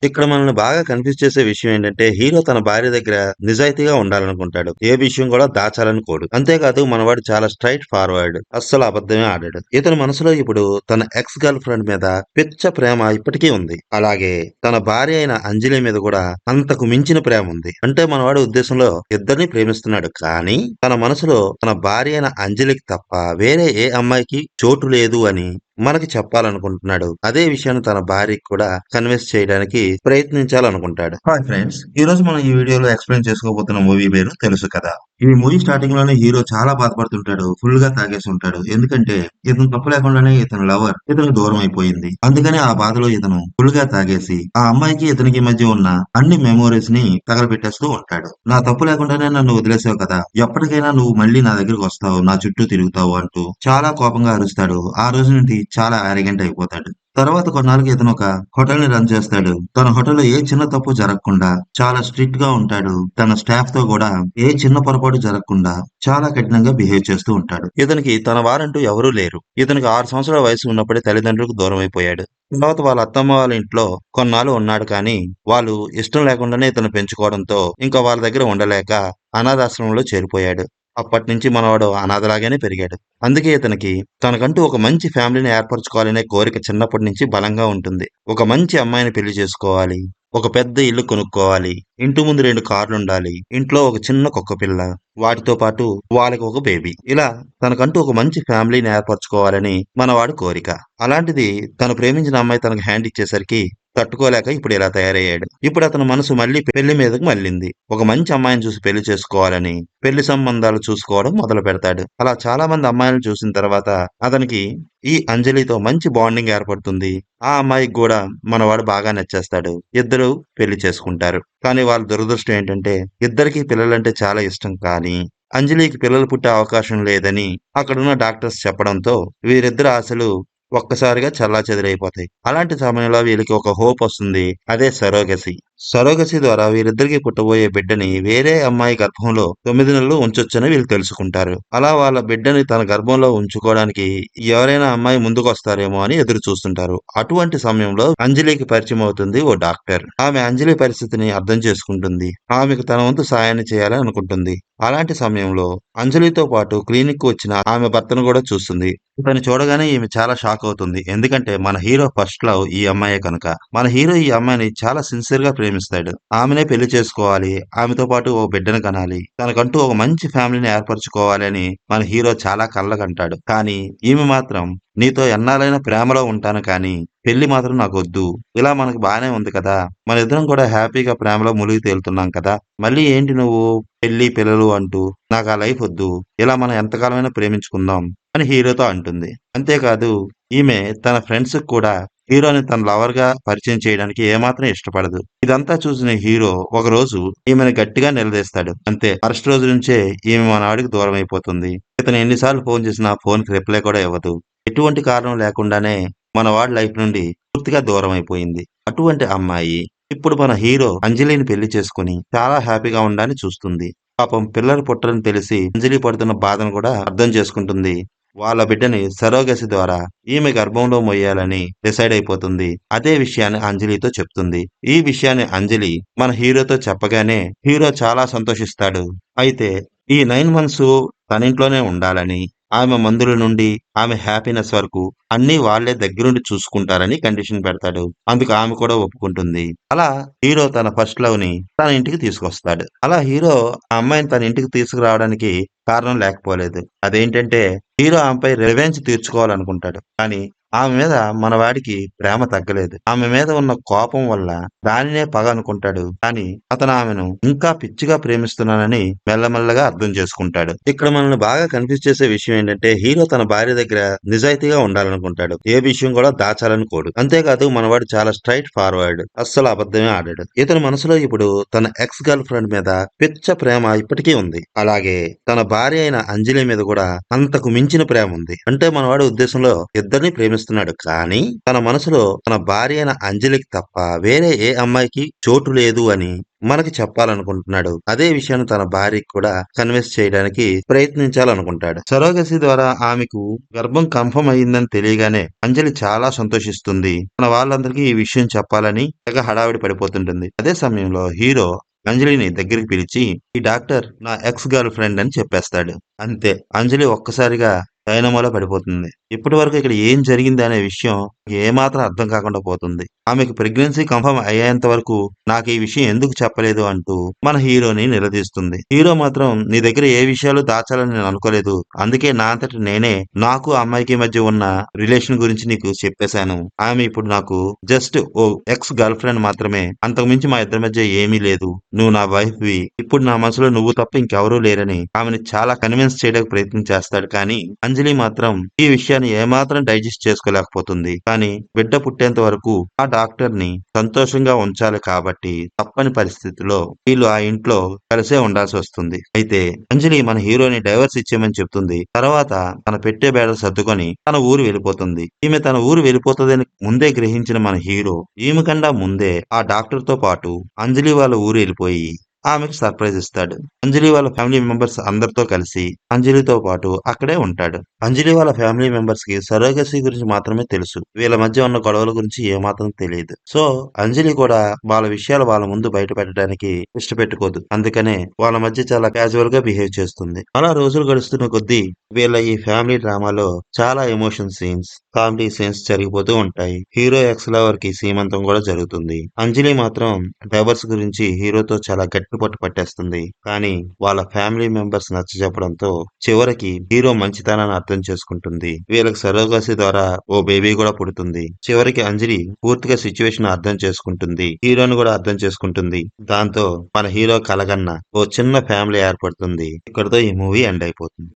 ఇక్కడ మనల్ని బాగా కన్‌ఫ్యూజ్ చేసే విషయం ఏంటంటే, హీరో తన భార్య దగ్గర నిజాయితీగా ఉండాలనుకుంటాడు. ఏ విషయం కూడా దాచాలనుకోడు. అంతేకాదు మనవాడు చాలా స్ట్రెయిట్ ఫార్వర్డ్. అస్సలు అబద్ధమే ఆడడు. ఇతని మనసులో ఇప్పుడు తన ఎక్స్ గర్ల్ ఫ్రెండ్ మీద పిచ్చ ప్రేమ ఇప్పటికీ ఉంది. అలాగే తన భార్య అయిన అంజలి మీద కూడా అంతకు మించిన ప్రేమ ఉంది. అంటే మనవాడి ఉద్దేశంలో ఇద్దరిని ప్రేమిస్తున్నాడు. కానీ తన మనసులో తన భార్య అయిన అంజలికి తప్ప వేరే ఏ అమ్మాయికి చోటు లేదు అని మనకి చెప్పాలనుకుంటున్నాడు. అదే విషయాన్ని తన భార్యకి కూడా కన్విన్స్ చేయడానికి ప్రయత్నించాలనుకుంటాడు. హాయ్ ఫ్రెండ్స్, ఈ రోజు మనం ఈ వీడియోలో ఎక్స్‌ప్లెయిన్ చేసుకోబోతున్న మూవీ పేరు 'తెలుసు కదా'. ఈ మూవీ స్టార్టింగ్ లోనే హీరో చాలా బాధపడుతుంటాడు. ఫుల్ గా తాగేసి ఉంటాడు. ఎందుకంటే ఇతను తప్పు లేకుండానే ఇతని లవర్ ఇతనికి దూరం అయిపోయింది. అందుకని ఆ బాధలో ఇతను ఫుల్ గా తాగేసి ఆ అమ్మాయికి ఇతనికి మధ్య ఉన్న అన్ని మెమోరీస్ ని తగలబెట్టేస్తూ ఉంటాడు. నా తప్పు లేకుండానే నన్ను వదిలేసావు కదా, ఎప్పటికైనా నువ్వు మళ్ళీ నా దగ్గరికి వస్తావు, నా చుట్టూ తిరుగుతావు అంటూ చాలా కోపంగా అరుస్తాడు. ఆ రోజు నుండి చాలా ఆరోగెంట్ అయిపోతాడు. తర్వాత కొన్నాళ్ళకి ఇతను ఒక హోటల్ ని రన్ చేస్తాడు. తన హోటల్లో ఏ చిన్న తప్పు జరగకుండా చాలా స్ట్రిక్ట్ గా ఉంటాడు. తన స్టాఫ్ తో కూడా ఏ చిన్న పొరపాటు జరగకుండా చాలా కఠినంగా బిహేవ్ చేస్తూ ఉంటాడు. ఇతనికి తన వారంటూ ఎవరూ లేరు. ఇతనికి 6 సంవత్సరాల వయసు ఉన్నప్పుడే తల్లిదండ్రులకు దూరం అయిపోయాడు. తర్వాత వాళ్ళ అత్తమ్మ వాళ్ళ ఇంట్లో కొన్నాళ్ళు ఉన్నాడు. కానీ వాళ్ళు ఇష్టం లేకుండానే ఇతను పెంచుకోవడంతో ఇంకా వాళ్ళ దగ్గర ఉండలేక అనాథాశ్రమంలో చేరిపోయాడు. అప్పటినుంచి మనవాడు అనాథలాగానే పెరిగాడు. అందుకే ఇతనికి తనకంటూ ఒక మంచి ఫ్యామిలీని ఏర్పరచుకోవాలనే కోరిక చిన్నప్పటి నుంచి బలంగా ఉంటుంది. ఒక మంచి అమ్మాయిని పెళ్లి చేసుకోవాలి. ఒక పెద్ద ఇల్లు కొనుక్కోవాలి. ఇంటి ముందు 2 కార్లుండాలి. ఇంట్లో ఒక చిన్న కుక్కపిల్ల. వాటితో పాటు వాళ్ళకి ఒక బేబీ. ఇలా తనకంటూ ఒక మంచి ఫ్యామిలీని ఏర్పరచుకోవాలని మనవాడి కోరిక. అలాంటిది తను ప్రేమించిన అమ్మాయి తనకు హ్యాండ్ ఇచ్చేసరికి తట్టుకోలేక ఇప్పుడు ఇలా తయారయ్యాడు. ఇప్పుడు అతని మనసు మళ్ళీ పెళ్లి మీదకు మళ్ళింది. ఒక మంచి అమ్మాయిని చూసి పెళ్లి చేసుకోవాలని పెళ్లి సంబంధాలు చూసుకోవడం మొదలు పెడతాడు. అలా చాలా మంది అమ్మాయిలను చూసిన తర్వాత అతనికి ఈ అంజలితో మంచి బాండింగ్ ఏర్పడుతుంది. ఆ అమ్మాయికి కూడా మనవాడు బాగా నచ్చేస్తాడు. ఇద్దరు పెళ్లి చేసుకుంటారు. కానీ వాళ్ళ దురదృష్టం ఏంటంటే ఇద్దరికీ పిల్లలంటే చాలా ఇష్టం. కానీ అంజలికి పిల్లలు పుట్టే అవకాశం లేదని అక్కడున్న డాక్టర్స్ చెప్పడంతో వీరిద్దరి ఆశలు ఒక్కసారిగా చెల్లాచెదురైపోతాయి. అలాంటి సమయంలో వీళ్ళకి ఒక హోప్ వస్తుంది. అదే సరోగసీ. సరోగసీ ద్వారా వీరిద్దరికీ పుట్టబోయే బిడ్డని వేరే అమ్మాయి గర్భంలో 9 నెలలు ఉంచొచ్చని వీళ్ళు తెలుసుకుంటారు. అలా వాళ్ళ బిడ్డని తన గర్భంలో ఉంచుకోవడానికి ఎవరైనా అమ్మాయి ముందుకొస్తారేమో అని ఎదురు చూస్తుంటారు. అటువంటి సమయంలో అంజలికి పరిచయం అవుతుంది ఓ డాక్టర్. ఆమె అంజలి పరిస్థితిని అర్థం చేసుకుంటుంది. ఆమెకు తన వంతు సాయాన్ని చేయాలని అనుకుంటుంది. అలాంటి సమయంలో అంజలితో పాటు క్లినిక్ కు వచ్చిన ఆమె భర్తను కూడా చూస్తుంది. ఇతన్ని చూడగానే ఈమె చాలా షాక్ అవుతుంది. ఎందుకంటే మన హీరో ఫస్ట్ లవ్ ఈ అమ్మాయే కనుక. మన హీరో ఈ అమ్మాయిని చాలా సిన్సియర్ గా ప్రేమిస్తాడు. ఆమెనే పెళ్లి చేసుకోవాలి. ఆమెతో పాటు ఓ బిడ్డను కనాలి. తనకంటూ ఒక మంచి ఫ్యామిలీని ఏర్పరచుకోవాలి అని మన హీరో చాలా కలలుకంటాడు. కానీ ఈమె మాత్రం నీతో ఎన్నాళ్ళైనా ప్రేమలో ఉంటాను కానీ పెళ్లి మాత్రం నాకొద్దు. ఇలా మనకు బానే ఉంది కదా. మనిద్దరం కూడా హ్యాపీగా ప్రేమలో మునిగి తేలుతున్నాం కదా. మళ్ళీ ఏంటి నువ్వు పెళ్లి పిల్లలు అంటూ నాకు ఆ లైఫ్ వద్దు. ఇలా మనం ఎంతకాలమైనా ప్రేమించుకుందాం అని హీరోతో అంటుంది. అంతేకాదు ఈమె తన ఫ్రెండ్స్ కూడా హీరోని తన లవర్ గా పరిచయం చేయడానికి ఏమాత్రం ఇష్టపడదు. ఇదంతా చూసిన హీరో ఒకరోజు ఈమెను గట్టిగా నిలదీస్తాడు. అంతే మరుసటి రోజు నుంచే ఈమె మన వాడికి దూరం అయిపోతుంది. ఇతను ఎన్నిసార్లు ఫోన్ చేసినా ఫోన్ కి రిప్లై కూడా ఇవ్వదు. ఎటువంటి కారణం లేకుండానే మన వాడి లైఫ్ నుండి పూర్తిగా దూరం అయిపోయింది. అటువంటి అమ్మాయి ఇప్పుడు మన హీరో అంజలిని పెళ్లి చేసుకుని చాలా హ్యాపీగా ఉండాలని చూస్తుంది. పాపం పిల్లలు పుట్టరని తెలిసి అంజలి పడుతున్న బాధను కూడా అర్థం చేసుకుంటుంది. వాళ్ళ బిడ్డని సరోగసి ద్వారా ఈమె గర్భంలో మొయ్యాలని డిసైడ్ అయిపోతుంది. అదే విషయాన్ని అంజలితో చెప్తుంది. ఈ విషయాన్ని అంజలి మన హీరోతో చెప్పగానే హీరో చాలా సంతోషిస్తాడు. అయితే ఈ 9 మంత్స్ తనింట్లోనే ఉండాలని, ఆమె మందుల నుండి ఆమె హ్యాపీనెస్ వరకు అన్నీ వాళ్ళే దగ్గరుండి చూసుకుంటారని కండిషన్ పెడతాడు. అందుకు ఆమె కూడా ఒప్పుకుంటుంది. అలా హీరో తన ఫస్ట్ లవ్ ని తన ఇంటికి తీసుకొస్తాడు. అలా హీరో ఆ అమ్మాయిని తన ఇంటికి తీసుకురావడానికి కారణం లేకపోలేదు. అదేంటంటే హీరో ఆమెపై రివెంజ్ తీర్చుకోవాలనుకుంటాడు. కానీ ఆమె మీద మన వాడికి ప్రేమ తగ్గలేదు. ఆమె మీద ఉన్న కోపం వల్ల దానినే పగ అనుకుంటాడు. కానీ అతను ఆమెను ఇంకా పిచ్చిగా ప్రేమిస్తున్నానని మెల్లమెల్లగా అర్థం చేసుకుంటాడు. ఇక్కడ మనల్ని బాగా కన్ఫ్యూజ్ చేసే విషయం ఏంటంటే హీరో తన భార్య దగ్గర నిజాయితీగా ఉండాలనుకుంటాడు. ఏ విషయం కూడా దాచాలనుకోడు. అంతేకాదు మనవాడు చాలా స్ట్రైట్ ఫార్వర్డ్. అస్సలు అబద్ధమే ఆడాడు. ఇతని మనసులో ఇప్పుడు తన ఎక్స్ గర్ల్ ఫ్రెండ్ మీద పిచ్చ ప్రేమ ఇప్పటికీ ఉంది. అలాగే తన భార్య అయిన అంజలి మీద కూడా అంతకు మించిన ప్రేమ ఉంది. అంటే మనవాడి ఉద్దేశంలో ఇద్దరిని ప్రేమిస్తున్నాడు. ప్రేమిస్తున్నాడు. కానీ తన మనసులో తన భార్య అయిన అంజలికి తప్ప వేరే ఏ అమ్మాయికి చోటు లేదు అని మనకి చెప్పాలనుకుంటున్నాడు. అదే విషయాన్ని తన భార్యకి కూడా కన్విన్స్ చేయడానికి ప్రయత్నించాలనుకుంటాడు. సరోగసి ద్వారా ఆమెకు గర్భం కన్ఫర్మ్ అయ్యిందని తెలియగానే అంజలి చాలా సంతోషిస్తుంది. మన వాళ్ళందరికీ ఈ విషయం చెప్పాలని తెగ హడావిడి పడిపోతుంటుంది. అదే సమయంలో హీరో అంజలిని దగ్గరికి పిలిచి, ఈ డాక్టర్ నా ఎక్స్ గర్ల్ ఫ్రెండ్ అని చెప్పేస్తాడు. అంతే, అంజలి ఒక్కసారిగా డైనమోలో పడిపోతుంది. ఇప్పటి వరకు ఇక్కడ ఏం జరిగింది అనే విషయం ఏమాత్రం అర్థం కాకుండా పోతుంది. ఆమెకు ప్రెగ్నెన్సీ కన్ఫర్మ్ అయ్యేంత వరకు నాకు ఈ విషయం ఎందుకు చెప్పలేదు అంటూ మన హీరోని నిలదీస్తుంది. హీరో మాత్రం నీ దగ్గర ఏ విషయాలు దాచాలని నేను అనుకోలేదు. అందుకే నా అంతట నేనే నాకు ఆ అమ్మాయికి మధ్య ఉన్న రిలేషన్ గురించి నీకు చెప్పేశాను. ఆమె ఇప్పుడు నాకు just O ex girl friend మాత్రమే. అంతకు మించి మా ఇద్దరి మధ్య ఏమీ లేదు. నువ్వు నా వైఫ్ వి. ఇప్పుడు నా మనసులో నువ్వు తప్ప ఇంకెవరూ లేరని ఆమెని చాలా కన్విన్స్ చేయడానికి ప్రయత్నం చేస్తాడు. కానీ అంజలి మాత్రం ఈ విషయాన్ని ఏమాత్రం డైజెస్ట్ చేసుకోలేకపోతుంది. కానీ బిడ్డ పుట్టేంత వరకు ఆ డాక్టర్ ని సంతోషంగా ఉంచాలి కాబట్టి తప్పని పరిస్థితిలో వీళ్ళు ఆ ఇంట్లో కలిసే ఉండాల్సి వస్తుంది. అయితే అంజలి మన హీరోని డైవర్స్ ఇచ్చేయమని చెప్తుంది. తర్వాత తన పెట్టే బేడలు సర్దుకొని తన ఊరు వెళ్ళిపోతుంది. ఈమె తన ఊరు వెళ్ళిపోతుందని ముందే గ్రహించిన మన హీరో ఈమె కన్నా ముందే ఆ డాక్టర్ తో పాటు అంజలి వాళ్ళ ఊరు వెళ్ళిపోయి ఆమెకు సర్ప్రైజ్ ఇస్తాడు. అంజలి వాళ్ళ ఫ్యామిలీ మెంబర్స్ అందరితో కలిసి అంజలితో పాటు అక్కడే ఉంటాడు. అంజలి వాళ్ళ ఫ్యామిలీ మెంబర్స్ కి సరోగసి గురించి మాత్రమే తెలుసు. వీళ్ళ మధ్య ఉన్న గొడవల గురించి ఏమాత్రం తెలియదు. సో అంజలి కూడా వాళ్ళ విషయాలు వాళ్ళ ముందు బయట పెట్టడానికి ఇష్టపెట్టుకోదు. అందుకనే వాళ్ళ మధ్య చాలా క్యాజువల్ గా బిహేవ్ చేస్తుంది. అలా రోజులు గడుస్తున్న కొద్దీ వీళ్ళ ఈ ఫ్యామిలీ డ్రామాలో చాలా ఎమోషన్ సీన్స్, కామెడీ సీన్స్ జరిగిపోతూ ఉంటాయి. హీరో ఎక్స్ లవర్ కి సీమంతం కూడా జరుగుతుంది. అంజలి మాత్రం డైవర్స్ గురించి హీరోతో చాలా గట్టి పట్టు పట్టేస్తుంది. కానీ వాళ్ళ ఫ్యామిలీ మెంబర్స్ నచ్చజెప్పడంతో చివరికి హీరో మంచితనాన్ని అర్థం చేసుకుంటుంది. వీళ్ళకి సరోగసి ద్వారా ఓ బేబీ కూడా పుడుతుంది. చివరికి అంజలి పూర్తిగా సిచ్యువేషన్ అర్థం చేసుకుంటుంది. హీరోని కూడా అర్థం చేసుకుంటుంది. దాంతో మన హీరో కలగన్న ఓ చిన్న ఫ్యామిలీ ఏర్పడుతుంది. ఇక్కడితో ఈ మూవీ ఎండ్ అయిపోతుంది.